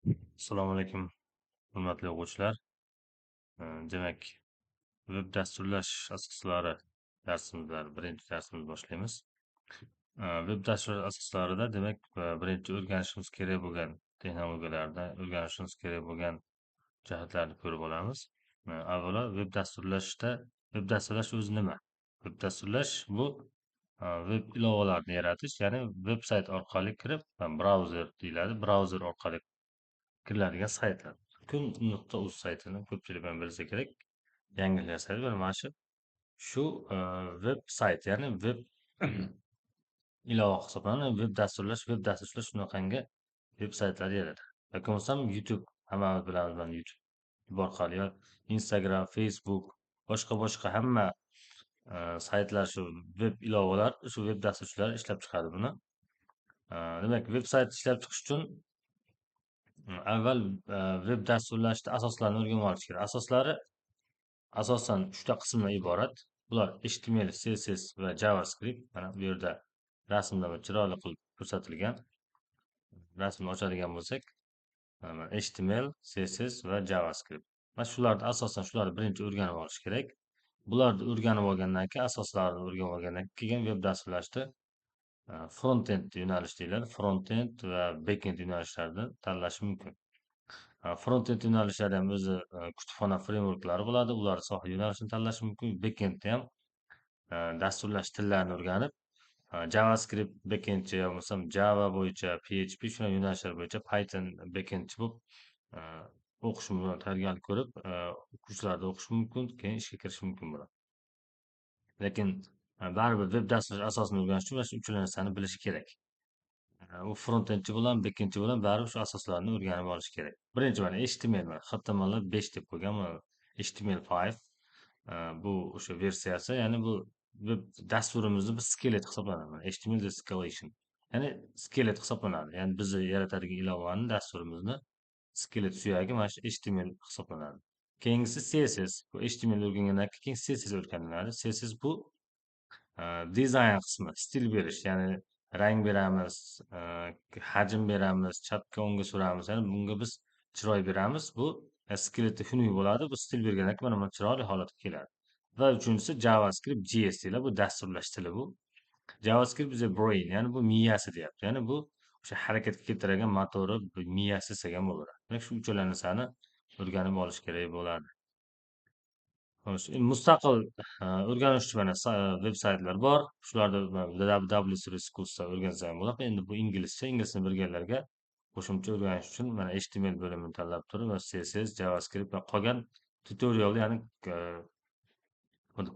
Assalomu alaykum, hurmatli o'quvchilar. Demak, veb dasturlash asoslari darsimizdan birinchi darsimizni boshlaymiz. Veb dasturlash asoslarida demak, birinchi o'rganishimiz kerak bo'lgan texnologiyalardan o'rganishimiz kerak bo'lgan jihatlarni ko'rib olamiz. Avvalo, veb dasturlash o'zi nima? Veb dasturlash bu veb ilovalarni yaratish, ya'ni veb-sayt orqali kirib, brauzer deyiladi, brauzer orqali kiriladigan saytlar. Kun.uz saytini ko'pchilik bilan bilsa kerak. Yangiliklar sayti mana shu shu veb sayt, ya'ni veb ilova hisoblanadi. Veb dasturlash shunaqangi veb saytlar yaratadi. Yoki bo'lmasam YouTube, hammamiz bilamiz mana YouTube orqali yo Instagram, Facebook, boshqa hamma saytlar shu veb ilovalar, shu veb dasturchilar ishlab chiqadi buni. Demak, veb sayt ishlab chiqish uchun avval veb dasturlashni asoslarini o'rganib olish kerak. Asoslari asosan 3 ta qismdan iborat. Bular HTML, CSS va JavaScript. Mana bu yerda rasmda chiroyli qilib ko'rsatilgan. Rasmni ochadigan bo'lsak, mana HTML, CSS va JavaScript. Mana shularni asosan shularni birinchi o'rganib olish kerak. Bularni o'rganib olgandan keyin, asoslarini o'rganib olgandan keyin veb dasturlashni front-end yo'nalish deyiladi. Front-end va back-end yo'nalishlarni tanlash mumkin. Front-end yo'nalishlari ham o'zi kutubxona frameworklari bo'ladi. Ular soha yo'nalishini tanlash mumkin. Back-endda ham dasturlash tillarini o'rganib, JavaScript backendchi yo bo'lmasam Java bo'yicha, PHP shunaqa yo'nalishlar bo'yicha Python backendchi bo'lib o'qish tayyorgarlik ko'rib, kurslarda o'qish mumkin, keyin ishga kirish mumkin bo'ladi. Lekin baribir veb dasturlash asosini o'rganish uchun mana shu 3 narsani bilishi kerak. U front-endchi bilan back-endchi bilan baribir shu asoslarni o'rganib olish kerak. Birinchi mana HTML mana HTML 5 deb qo'ygan, HTML5 bu o'sha versiyasi, ya'ni bu veb dasturimizni bir skelet hisoblanadi. Mana HTML the escalation. Ya'ni skelet hisoblanadi. Ya'ni biz yaratadigan ilovani, dasturimizni skelet suyagi mana shu HTML hisoblanadi. Keyingisi CSS. Bu HTML o'rgangandan keyin CSS o'rganiladi. CSS bu dizayn qismi, stil berish, ya'ni rang beramiz, hajm beramiz, chapga o'ngga suramiz, ya'ni bunga biz chiroy beramiz. Bu skeleti xunuk bo'ladi. Bu stil bergandan keyin mana bu chiroyli holatga keladi. Va uchinchisi JavaScript, JS deyiladi. Bu dasturlash tili bu. JavaScript bizga brain, ya'ni bu miyasi deyapti. Ya'ni bu o'sha harakatga keltiradigan motori, miyasi desak ham bo'ladi. Demak, shu uchala narsani o'rganib olish kerak bo'ladi. Xo'sh, endi mustaqil o'rganish uchun mana veb saytlar bor. Shularda WSL kursda o'rgansa ham bo'ladi. Endi bu inglizcha, ingliz tilini bilganlarga qo'shimcha o'rganish uchun mana HTML bo'limini tanlab turib va CSS, JavaScript va qolgan tutorial, ya'ni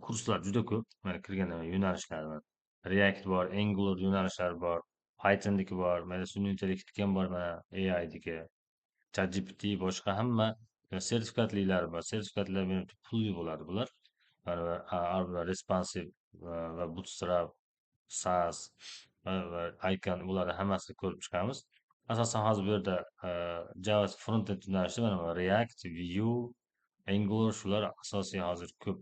kurslar juda ko'p. Mana kirgan yo'nalishlar bor. React bor, Angular yo'nalishlari bor, Pythonniki bor, mana sun'iy intellektniki ham bor, mana AI'niki, ChatGPT, boshqa hamma sertifikatlilar bor. Sertifikatlar pulli bo'ladi bular. Mana responsive va bootstrap, SAS va Icon, bularni hammasini ko'rib chiqamiz. Asosan hozir bu yerda Java frontend yo'nalishi mana React, Vue, Angular, shular asosiy hozir ko'p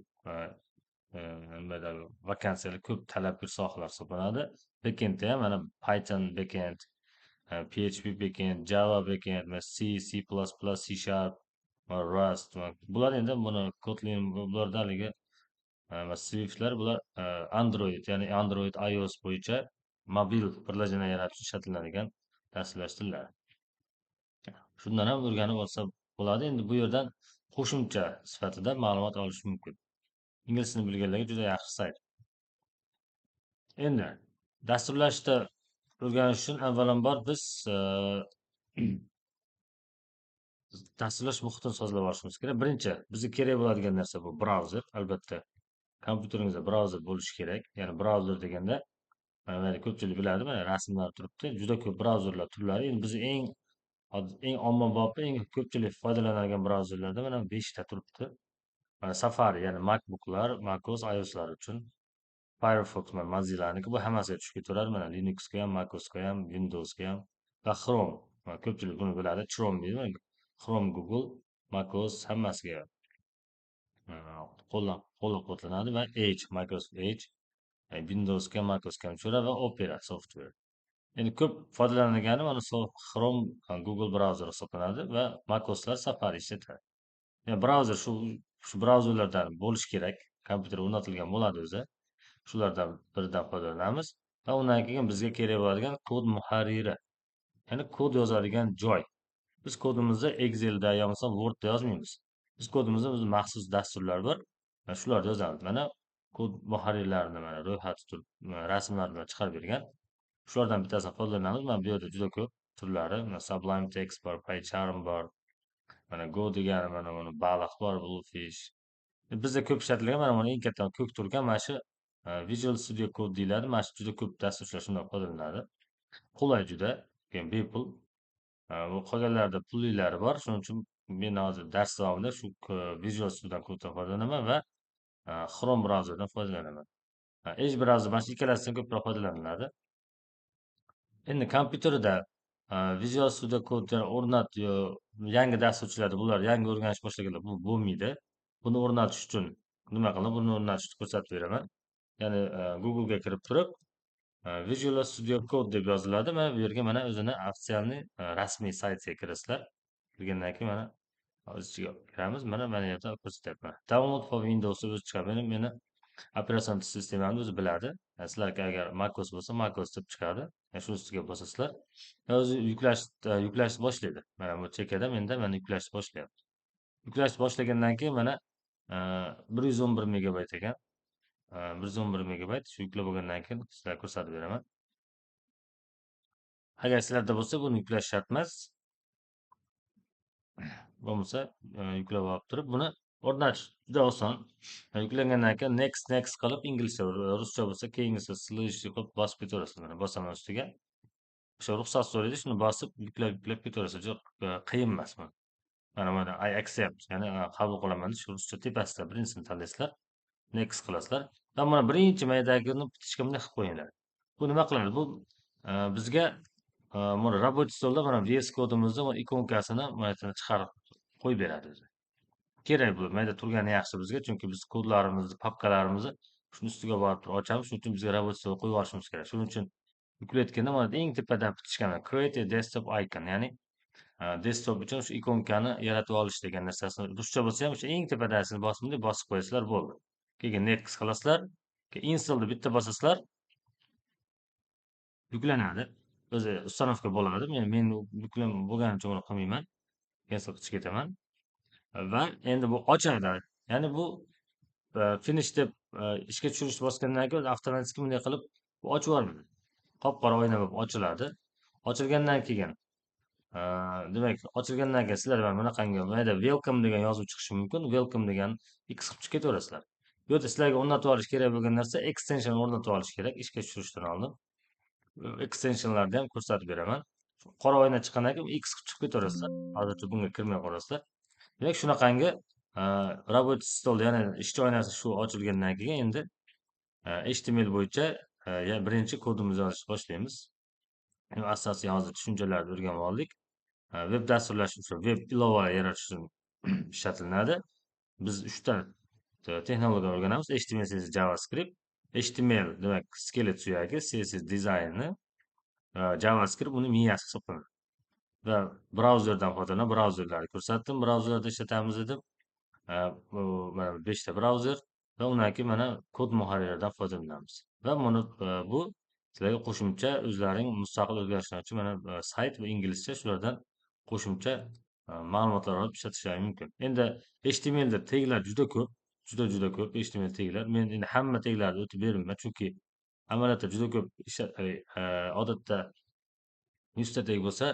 nimada vakansiyalar ko'p talabgir sohalar hisoblanadi. Backendda ham mana Python backend, PHP backend, Java backend, C, C++, C Sharp, Rust. Bular endi buni Kotlin, bularda haligi Swift'lar, bular Android, ya'ni Android, iOS bo'yicha mobil qurilmalar yaratish ishlatiladigan dasturlash tillari. Shundan ham o'rganib olsa bo'ladi. Endi bu yerdan qo'shimcha sifatida ma'lumot olish mumkin. Ingliz tilini bilganlarga juda yaxshi sayt. Endi dasturlashni o'rganish uchun avvalambor biz dasturlash muhitini sozlab olishimiz kerak. Birinchi bizga kerak bo'ladigan narsa bu brauzer. Albatta, kompyuteringizda brauzer bo'lishi kerak. Ya'ni brauzer deganda mana ko'pchilik biladi, mana rasmlar turibdi. Juda ko'p brauzerlar turlari. Endi biz eng ommabop, eng ko'pchilik foydalanadigan brauzerlarda mana 5 ta turibdi. Mana Safari, ya'ni MacBooklar, MacOS, iOSlar uchun. Firefox mana Mozilla'niki, bu hammasiga tushib ketaveradi. Mana Linuxga ham, MacOSga ham, Windowsga ham va Chrome. Mana ko'pchilik buni biladi. Chrome deydi. Chrome, Google, macOS hammasiga qo'llab-quvvatlanadi va Edge, Microsoft Edge, Windowsga, macOSga ham tushadi va Opera software. Endi ko'p foydalanilgani mana Chrome, Google brauzeri hisoblanadi va macOSlar Safari ishlatadi. Yani brauzer shu brauzerlardan bo'lishi kerak. Kompyuter o'rnatilgan bo'ladi o'zi. Shulardan biridan foydalanamiz va undan keyin bizga kerak bo'ladigan kod muharriri, ya'ni kod yozadigan joy. Biz kodimizni Excel'da yo bo'lmasa Word'da yozmaymiz. Biz kodimizda o'zi maxsus dasturlar bor. Shularda yozamiz. Mana kod muharrirlarini mana ro'yxati turib, rasmlar bilan chiqarib bergan. Shulardan bittasini foydalanamiz. Mana bu yerda juda ko'p turlari, mana Sublime Text bor, PyCharm bor. Mana Go degani mana buni baliq bor, Bluefish. Bizda ko'p ishlatilgan mana buni eng katta ko'k turgan mana shu Visual Studio Code deyiladi. Mana shu juda ko'p dasturchilar shundan foydalanadi. Qulay juda, keyin bepul. Bu qolganlarida pullilari bor. Shuning uchun men hozir dars davomida shu Visual Studio Code'dan foydalanaman va Chrome brauzeridan foydalanaman. Edge brauzer mana shu ikkalasidan ko'proq foydalaniladi. Endi kompyuterda Visual Studio Code o'rnat yangi dasturchilarda bular yangi o'rganish boshlaganlar bu bo'lmaydi. Buni o'rnatish uchun nima qilib, buni o'rnatishni ko'rsatib beraman. Ya'ni Google ga kirib turib, Visual Studio Code deb yoziladi. Mana bu yerga mana o'zini ofitsialniy rasmiy saytiga kirasizlar. Kirgandan keyin mana o'z ichiga kiramiz. Mana yerda ko'rsatyapman. Download for Windows o'zi chiqadi. Meni operatsion sistemamni o'zi biladi. Sizlarga agar macOS bo'lsa, macOS deb chiqadi. Shu ustiga bosasizlar. O'zi yuklashni boshlaydi. Mana bu chekada menda mana yuklashni boshlayapti. Yuklashni boshlagandan keyin mana 111 megabayt ekan. 111 megabayt shu yuklab bo'lgandan keyin sizlarga ko'rsatib beraman. Agar sizlarda bo'lsa, buni yuklash shart emas. Bo'lmasa, yuklab olib turib, buni o'rnatish juda oson. Yuklangandan keyin next qilib inglizcha, ruscha bo'lsa keyingisi slash qilib bosib ketaverasiz. Mana bosaman ustiga. O'sha ruxsat so'raydi, shuni bosib yuklab ketaverasiz. Qiyin emas bu. Mana I accept, ya'ni qabul qilaman deb shu ruscha tepasida birinchisini tanlaysizlar. Next qilasizlar. Va mana birinchi maydagini bitishga bunday qilib qo'yinglar. Bu nima qiladi? Bu bizga mana rабочий stolda mana VS kodimizni va ikonkasini mana chiqarib qo'yib beradi o'zi. Kerak bu mayda turgani yaxshi bizga, chunki biz kodlarimizni, papkalarimizni shuni ustiga borib turib ochamiz. Shuning uchun bizga rабочий stol qo'yib olishimiz kerak. Shuning uchun yuklayotganda mana eng tepada bitishgan create a desktop icon, ya'ni desktop uchun shu ikonkani yaratib olish degan narsasini ruscha bo'lsa ham o'sha eng tepadasini bosib qo'yasizlar bo'ldi. Keyin next qilasizlar. Keyin installni bitta bosasizlar. Yuklanadi. O'zi ustanovka bo'ladi. Men yuklam bo'lgani uchun uni qilmayman. Cancel qilib ketaman. Va endi bu ochadi. Ya'ni bu finish deb ishga tushirishni bosgandan keyin avtomatik bunday qilib bu ochib yuboradi. Qop-qora oyna bo'lib ochiladi. Ochilgandan keyin demak, ochilgandan keyin sizlar mana bunaqangi mayda welcome degan yozuv chiqishi mumkin. Welcome degan X qilib ketaverasizlar. Bu yerda sizlarga o'rnatib olish kerak bo'lgan narsa extension o'rnatib olish kerak ishga tushirishdan oldin. Extensionlarni ham ko'rsatib beraman. Qora oyna chiqqandan keyin X qilib chiqib ketaverasizlar. Hozircha bunga kirmay qolasizlar. Demak, shunaqangi rабочий stol, ya'ni ishchi oynasi shu ochilgandan keyin endi HTML bo'yicha birinchi kodimizni yozishni boshlaymiz. Asosiy hozir tushunchalarni o'rganib oldik. Web dasturlash uchun, web ilova yaratish uchun ishlatiladi. Biz 3 ta texnologiya o'rganamiz. HTML, CSS, JavaScript. HTML demak skelet suyagi, CSS dizayni, JavaScript uni miyasi hisoblanadi. Va brauzerdan foydalanib, brauzerlarni ko'rsatdim. Brauzerlarda ishlatamiz dedim. Mana 5 ta brauzer va undan keyin mana kod muharriridan foydalanamiz. Va buni bu sizlarga qo'shimcha o'zlaring mustaqil o'rganishlar uchun mana sayt va inglizcha shulardan qo'shimcha ma'lumotlar olib ishlatishlari mumkin. Endi HTMLda teglar juda ko'p, juda ko'p HTML teglar. Men endi hamma teglarni o'tib bermayman, chunki amaliyotda juda ko'p odatda 100 ta teg bo'lsa,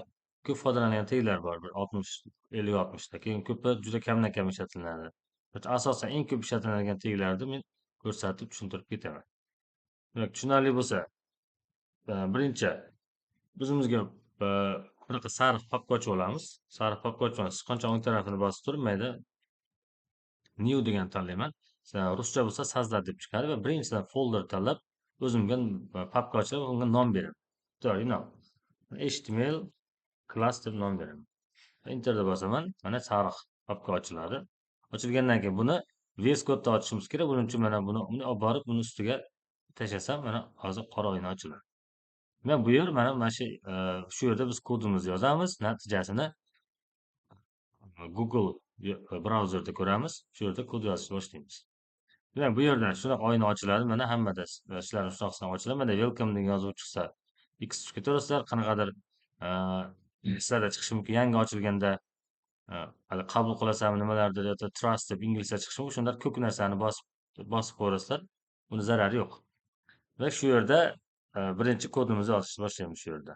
ko'p foydalanadigan teglar bor. Bir 60, 50-60 ta. Keyin ko'pi juda kamdan kam ishlatiladi. Asosan eng ko'p ishlatiladigan teglarni men ko'rsatib tushuntirib ketaman. Demak, tushunarli bo'lsa, birinchi o'zimizga bunaqa sariq papka ochib olamiz. Sariq papka ochib olamiz. Qancha o'ng tarafini bosib turib, mayda new degan tanlayman. Ruscha bo'lsa sazlar deb chiqadi va birinchidan folder tanlab, o'zimga papka ochib, unga nom beraman. HTML class deb nom beraman. Enterda bosaman. Mana sariq papka ochiladi. Ochilgandan keyin buni VS Code'da ochishimiz kerak. Buning uchun mana buni olib borib, buni ustiga tashlasam, mana hozir qora oyna ochiladi. Bu yer mana shu yerda biz kodimizni yozamiz, natijasini Google brauzerda ko'ramiz. Shu yerda kod yozishni boshlaymiz. Bu yerdan shunaqa oyna ochiladi. Mana hammada ishlar shunaqasidan ochiladi. Mana welcome degan yozuv chiqsa, X tushga ko'tarasizlar. Qanaqadir sizlarda chiqishi mumkin. Yangi ochilganda hali qabul qilasanmi nimalardir yoki trust deb inglizcha chiqishi mumkin. Shunda ko'k narsani bosib qo'yasizlar. Buni zarari yo'q. Va shu yerda birinchi kodimizni yozishni boshlaymiz shu yerda.